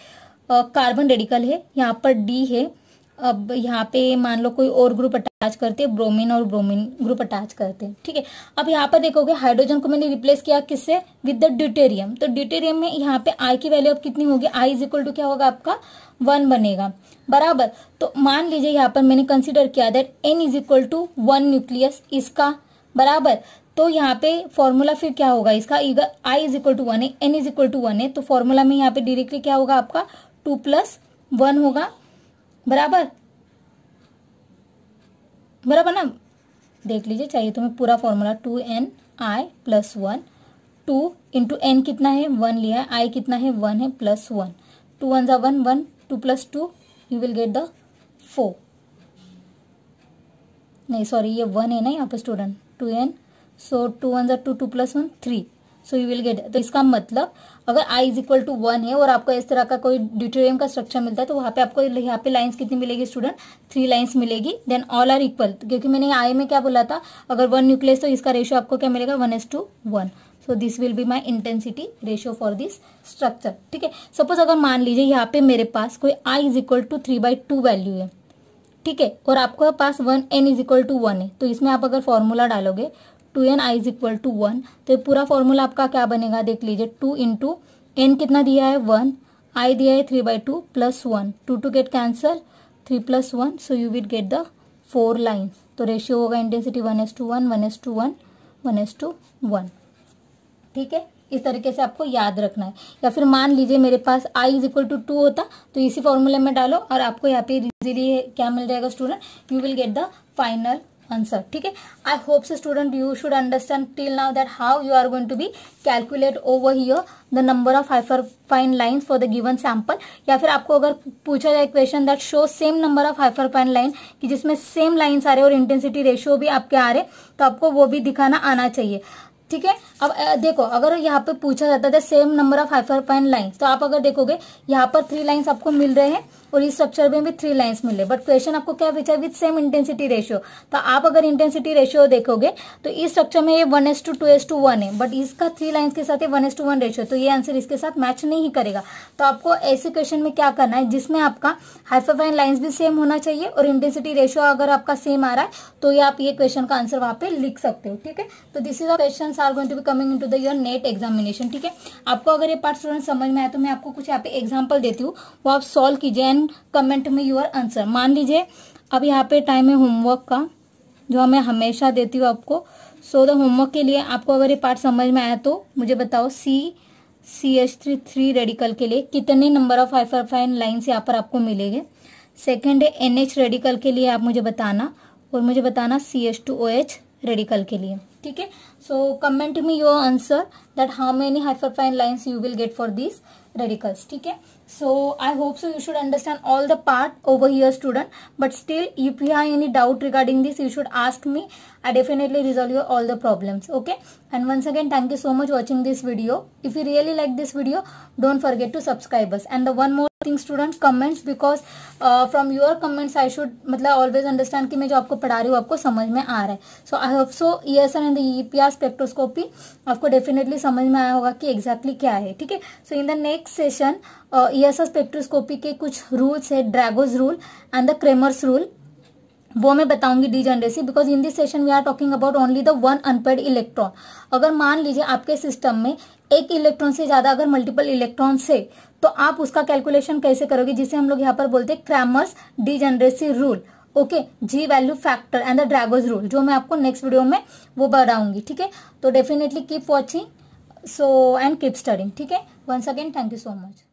कार्बन रेडिकल है, यहाँ पर D है। अब यहाँ पे मान लो कोई और ग्रुप अटैच करते हैं, ब्रोमीन और ब्रोमीन ग्रुप अटैच करते हैं, ठीक है। अब यहाँ पर देखोगे हाइड्रोजन को मैंने रिप्लेस किया किससे, विद द ड्यूटेरियम। तो ड्यूटेरियम में यहाँ पे आई की वैल्यू अब कितनी होगी, आई इज इक्वल टू क्या होगा आपका 1 बनेगा, बराबर। तो मान लीजिए यहाँ पर मैंने कंसिडर किया that n is equal to 1 nucleus इसका, बराबर। तो यहाँ पे फॉर्मूला फिर क्या होगा इसका, आई इज इक्वल टू 1 है, n इज इक्वल टू 1 है, तो फॉर्मूला में यहाँ पे डायरेक्टली क्या होगा आपका 2+1 होगा, बराबर, बराबर ना। देख लीजिए, चाहिए तो मैं पूरा फॉर्मूला 2n(i+1), 2 इंटू n कितना है 1 लिया है, i कितना है 1 है, +1, 2 1 1 1, 2 + 2 यू विल गेट द 4, नहीं सॉरी ये 1 है ना यहाँ पे student, 2n, so 2 1 2 2 + 1 3, so you will gate. तो इसका मतलब अगर i इज इक्वल टू 1 है और आपको इस तरह का कोई ड्यूटेरियम का स्ट्रक्चर मिलता है तो वहां पे आपको यहाँ पे लाइंस कितनी मिलेगी स्टूडेंट, 3 लाइंस मिलेगी। देन ऑल आर इक्वल, क्योंकि मैंने आई में क्या बोला था, अगर 1 न्यूक्लियस तो इसका रेशियो आपको क्या मिलेगा 1:1। So this will be my intensity ratio for this structure, ठीक है। सपोज अगर मान लीजिए यहाँ पे मेरे पास कोई i is equal to 3/2 value है, ठीक है, और आपके पास n इज इक्वल टू 1 है, तो इसमें आप अगर फॉर्मूला डालोगे 2n(i इज इक्वल टू 1), तो पूरा फॉर्मूला आपका क्या बनेगा, देख लीजिए 2 इंटू n कितना दिया है 1, i दिया है 3/2 +1, 2 2 get cancel, 3 + 1, so you will get the 4 lines. तो रेशियो होगा इंटेंसिटी 1:1, 1:1, 1:1, ठीक है। इस तरीके से आपको याद रखना है। या फिर मान लीजिए मेरे पास i इज इक्वल टू 2 होता, तो इसी फॉर्मूले में डालो और आपको यहाँ पे इजीली क्या मिल जाएगा student, you will get the final answer, ठीक है। I hope so student you should understand till now that how you are going to be calculate over here the number of hyperfine lines for the given sample. या फिर आपको अगर पूछा जाए question that show same number of hyperfine line, कि जिसमें same lines आ रहे और इंटेंसिटी रेशियो भी आपके आ रहे, तो आपको वो भी दिखाना आना चाहिए, ठीक है। अब देखो अगर यहाँ पे पूछा जाता है same number of hyperfine lines, तो आप अगर देखोगे यहाँ पर 3 लाइंस आपको मिल रहे हैं और इस स्ट्रक्चर में भी 3 लाइंस मिले, बट क्वेश्चन आपको क्या पूछा है, विद सेम इंटेंसिटी रेशियो। तो आप अगर इंटेंसिटी रेशियो देखोगे तो इस स्ट्रक्चर में ये 1:2:1 है, बट इसका 3 लाइंस के साथ ये 1:1 रेशियो, तो ये आंसर इसके साथ मैच नहीं करेगा। तो आपको ऐसे क्वेश्चन में क्या करना है, जिसमें आपका हाइपरफाइन लाइंस भी सेम होना चाहिए और इंटेंसिटी रेशियो अगर आपका सेम आ रहा है तो ये आप ये क्वेश्चन का आंसर वहां पे लिख सकते हो, ठीक है। तो this is the questions are going to be coming into the your NET examination, ठीक है। आपको अगर ये पार्ट स्टूडेंट समझ में आया तो मैं आपको कुछ यहाँ पे एग्जाम्पल देती हूँ, वो आप सॉल्व कीजिए एंड कमेंट में यूर आंसर। मान लीजिए अब यहाँ पे टाइम है होमवर्क का, जो मैं हमेशा देती हूँ आपको। सो द होमवर्क के लिए आपको अगर ये पार्ट समझ में आया तो मुझे बताओ CH3 रेडिकल के लिए कितने नंबर ऑफ हाइपरफाइन लाइंस यहाँ पर आपको मिलेंगे। सेकेंड है NH रेडिकल के लिए आप मुझे बताना, और मुझे बताना CH2OH रेडिकल के लिए, ठीक है। So comment me your answer that how many hyperfine lines you will get for this radicals, ठीक है। So I hope so you should understand all the part over here student, but still if you have any doubt regarding this you should ask me. I definitely resolve your all the problems, okay. And once again thank you so much watching this video. If you really like this video don't forget to subscribe us. And the one more thing student, comments, because from your comments I should मतलब always understand कि मैं जो आपको पढ़ा रही हूँ आपको समझ में आ रहा है. So I hope so ESR and the EPR spectroscopy आपको definitely समझ में आया होगा कि exactly क्या है, ठीक है. So in the next session ESR spectroscopy के कुछ रूल्स है, Drago's rule and the Kramers rule, वो मैं बताऊंगी degeneracy, because in this session we are talking about only the one unpaired electron. अगर मान लीजिए आपके सिस्टम में एक इलेक्ट्रॉन से ज्यादा अगर मल्टीपल इलेक्ट्रॉन से, तो आप उसका कैलकुलेशन कैसे करोगे, जिसे हम लोग यहाँ पर बोलते हैं Kramers degeneracy rule, okay, G value factor and the Drago's rule, जो मैं आपको नेक्स्ट वीडियो में वो बताऊंगी, ठीक है। तो definitely keep watching so and keep studying, ठीक है। Once again thank you so much.